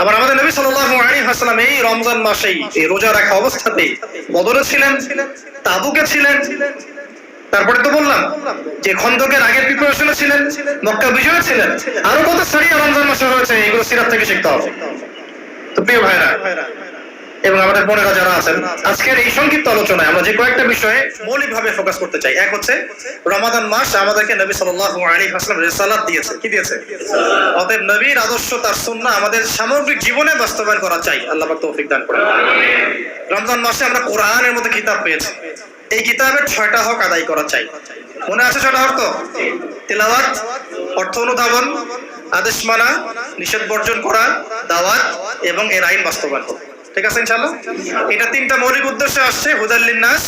আবার আমাদের নবী সাল্লাল্লাহু আলাইহি ওয়াসাল্লাম এই রমজান মাসেই এই রোজা রাখা অবস্থাতেই বদরে ছিলেন, তাবুকে ছিলেন, তারপরে তো বললাম যে খন্দকের আগের প্রিপারেশনে ছিলেন, মক্কা বিজয়ে ছিলেন, আরো কত সারিয়া রমজান মাসে হয়েছে, এগুলো সিরাত থেকে শিখতে হবে। তো প্রিয় ভাইরা এবং আমাদের বোনেরা যারা আছেন, আজকের এই সংক্ষিপ্ত আলোচনায় আমরা যে কয়েকটা বিষয়ে মৌলিকভাবে ফোকাস করতে চাই। এক হচ্ছে রমাদান মাস আমাদেরকে নবী সাল্লাল্লাহু আলাইহি ওয়াসাল্লাম রিসালাত দিয়েছে। কি দিয়েছে? অতএব নবীর আদর্শ তার সুন্নাহ আমাদের সামগ্রিক জীবনে বাস্তবায়ন করা চাই। আল্লাহ পাক তৌফিক দান করুন। রমজান মাসে আমরা কোরআনের মতো কিতাব পেয়েছি, এই কিতাবের 6টা হক আদায় করা চাই। মনে আছে 6টা হক? তো তিলাওয়াত, অর্থ অনুধাবন, আদেশ মানা, নিষেধ বর্জন করা, দাওয়াত এবং এর আইন বাস্তবায়ন করা। ঠিক আছে ইনশাআল্লাহ? এটা 3টা মৌলিক উদ্দেশ্যে আসছে, হুদাল লিন্নাস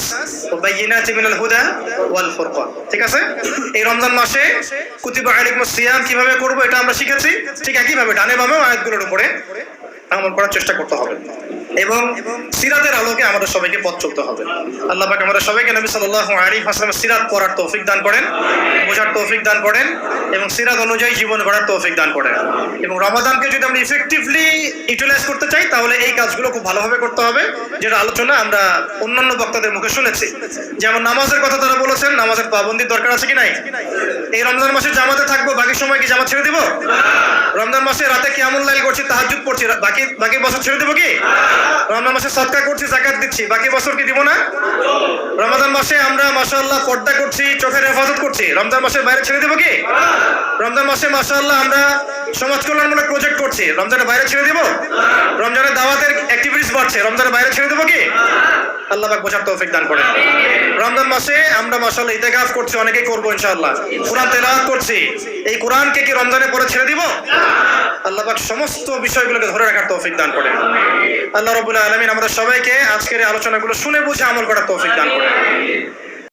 ওয়া বাইয়িনাতিন মিনাল হুদা ওয়াল ফুরকান। ঠিক আছে? এই রমজান মাসে কুতিবা আলাইকুমুস সিয়াম কিভাবে করব এটা আমরা শিখেছি। ঠিক একই ভাবে ডানে বামে আয়াতগুলোর উপরে আমল করার চেষ্টা করতে হবে এবং সিরাতের আলোকে আমাদের সবাইকে পথ চলতে হবে। আল্লাহ পাক আমাদের সবাইকে নবী সাল্লাল্লাহু আলাইহি ওয়াসাল্লামের সিরাত পড়ার তৌফিক দান করেন, বোঝার তৌফিক দান করেন এবং সিরাত অনুযায়ী জীবন গড়ার তৌফিক দান করেন। এবং রমাদানকে যদি আমরা ইফেক্টিভলি ইউটিলাইজ করতে চাই তাহলে এই কাজগুলো খুব ভালোভাবে করতে হবে, যেটা আলোচনা আমরা অন্যান্য বক্তাদের মুখে শুনেছি। যেমন নামাজের কথা তারা বলেছেন, নামাজের পাবন্দির দরকার আছে কি নাই? এই রমজান মাসে জামাতে থাকবো, বাকি সময় কি জামাত ছেড়ে দিব? রমজান মাসে রাতে কিয়ামুল লাইল করছি, তাহাজ্জুদ পড়ছি, বাকি বছর ছেড়ে দেবো কি? রমজান মাসে সদকা করছি, যাকাত দিচ্ছি, বাকি বছর কি দিব না? রমজান মাসে আমরা মাশাআল্লাহ পর্দা করছি, চোখের হেফাজত করছি, রমজান মাসের বাইরে ছেড়ে দেবো কি? রমজান মাসে মাশাআল্লাহ আমরা সমাজ কল্যাণমূলক প্রজেক্ট করছি, রমজানের বাইরে ছেড়ে দিব? রমজানের দাওয়াতের অ্যাক্টিভিটিস বাড়ছে, রমজানের বাইরে ছেড়ে দেবো কি? আল্লাহ পাক বোঝার তৌফিক দান করেন। রমজান মাসে আমরা মাশাআল্লাহ ইতিকাফ করছি, অনেকেই করবো ইনশাআল্লাহ, কোরআন তেলাওয়াত করছি, এই কোরআনকে কি রমজানের পরে ছেড়ে দিব? আল্লাহ পাক সমস্ত বিষয়গুলোকে ধরে রাখার তৌফিক দান করেন। আল্লাহ রাব্বুল আলামিন আমাদের সবাইকে আজকের এই আলোচনাগুলো শুনে বুঝে আমল করার তৌফিক দান করেন।